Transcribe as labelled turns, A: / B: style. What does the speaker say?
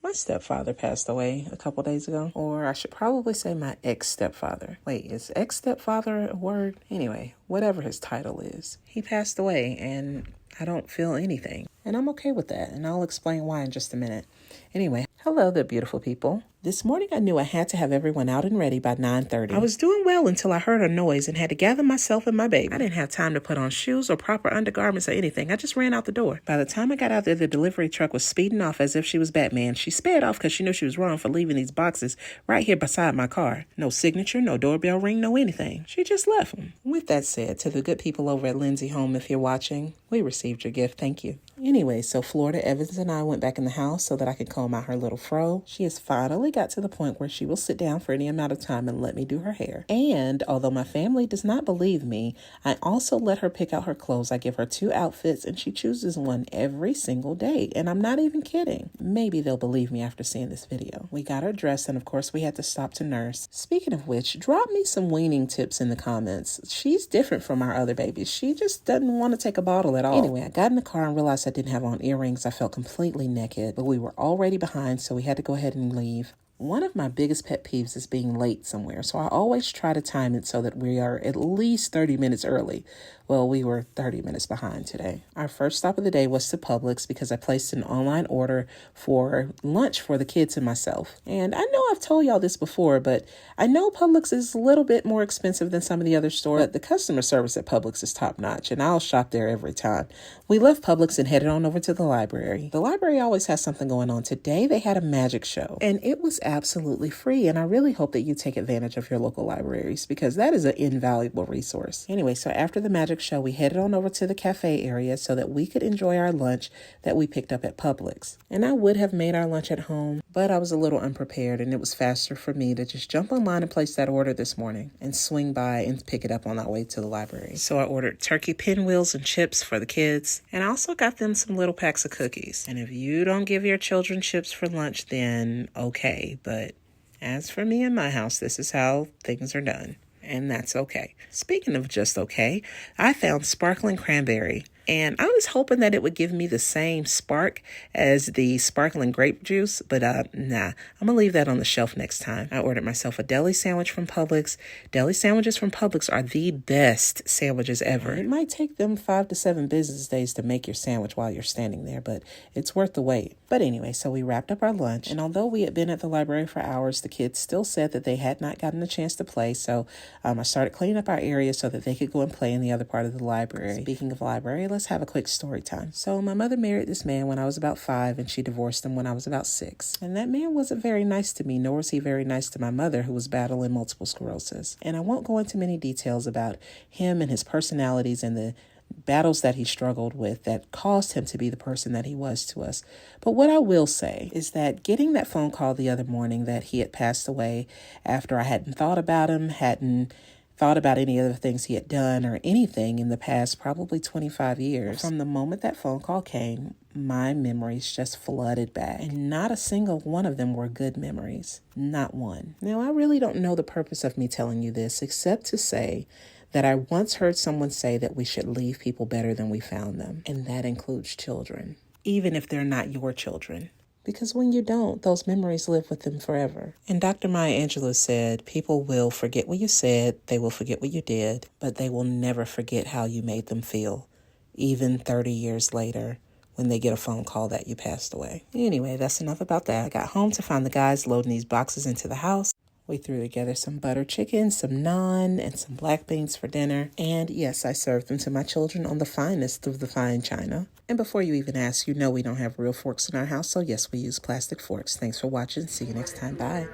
A: My stepfather passed away a couple days ago, or I should probably say my ex-stepfather. Wait, is ex-stepfather a word? Anyway, whatever his title is. He passed away and I don't feel anything. And I'm okay with that, and I'll explain why in just a minute. Anyway, hello there, beautiful people. This morning I knew I had to have everyone out and ready by 9:30. I was doing well until I heard a noise and had to gather myself and my baby. I didn't have time to put on shoes or proper undergarments or anything. I just ran out the door. By the time I got out there, the delivery truck was speeding off as if she was Batman. She sped off because she knew she was wrong for leaving these boxes right here beside my car. No signature, no doorbell ring, no anything. She just left them. With that said, to the good people over at Lindsay Home, if you're watching, we received your gift. Thank you. Anyway, so Florida Evans and I went back in the house so that I could comb out her little fro. She has finally got to the point where she will sit down for any amount of time and let me do her hair. And although my family does not believe me, I also let her pick out her clothes. I give her 2 outfits and she chooses one every single day. And I'm not even kidding. Maybe they'll believe me after seeing this video. We got her dressed and of course we had to stop to nurse. Speaking of which, drop me some weaning tips in the comments. She's different from our other babies. She just doesn't want to take a bottle at all. Anyway, I got in the car and realized I didn't have on earrings. I felt completely naked, but we were already behind, so we had to go ahead and leave. One of my biggest pet peeves is being late somewhere, so I always try to time it so that we are at least 30 minutes early. Well, we were 30 minutes behind today. Our first stop of the day was to Publix because I placed an online order for lunch for the kids and myself. And I know I've told y'all this before, but I know Publix is a little bit more expensive than some of the other stores, but the customer service at Publix is top notch, and I'll shop there every time. We left Publix and headed on over to the library. The library always has something going on. Today, they had a magic show, and it was absolutely free, and I really hope that you take advantage of your local libraries because that is an invaluable resource. Anyway, so after the magic show, we headed on over to the cafe area so that we could enjoy our lunch that we picked up at Publix. And I would have made our lunch at home, but I was a little unprepared and it was faster for me to just jump online and place that order this morning and swing by and pick it up on our way to the library. So I ordered turkey pinwheels and chips for the kids, and I also got them some little packs of cookies. And if you don't give your children chips for lunch, then okay, but as for me and my house, this is how things are done. And that's okay. Speaking of just okay, I found sparkling cranberry. And I was hoping that it would give me the same spark as the sparkling grape juice, but nah, I'm going to leave that on the shelf next time. I ordered myself a deli sandwich from Publix. Deli sandwiches from Publix are the best sandwiches ever. It might take them 5 to 7 business days to make your sandwich while you're standing there, but it's worth the wait. But anyway, so we wrapped up our lunch, and although we had been at the library for hours, the kids still said that they had not gotten a chance to play, so I started cleaning up our area so that they could go and play in the other part of the library. Speaking of library, let's have a quick story time. So my mother married this man when I was about 5, and she divorced him when I was about 6. And that man wasn't very nice to me, nor was he very nice to my mother, who was battling multiple sclerosis. And I won't go into many details about him and his personalities and the battles that he struggled with that caused him to be the person that he was to us. But what I will say is that getting that phone call the other morning that he had passed away after I hadn't thought about him, hadn't thought about any other things he had done or anything in the past probably 25 years. From the moment that phone call came, my memories just flooded back. And not a single one of them were good memories. Not one. Now, I really don't know the purpose of me telling you this except to say that I once heard someone say that we should leave people better than we found them. And that includes children, even if they're not your children. Because when you don't, those memories live with them forever. And Dr. Maya Angelou said, people will forget what you said, they will forget what you did, but they will never forget how you made them feel, even 30 years later when they get a phone call that you passed away. Anyway, that's enough about that. I got home to find the guys loading these boxes into the house. We threw together some butter chicken, some naan, and some black beans for dinner. And yes, I served them to my children on the finest of the fine china. And before you even ask, you know we don't have real forks in our house, so yes, we use plastic forks. Thanks for watching. See you next time. Bye.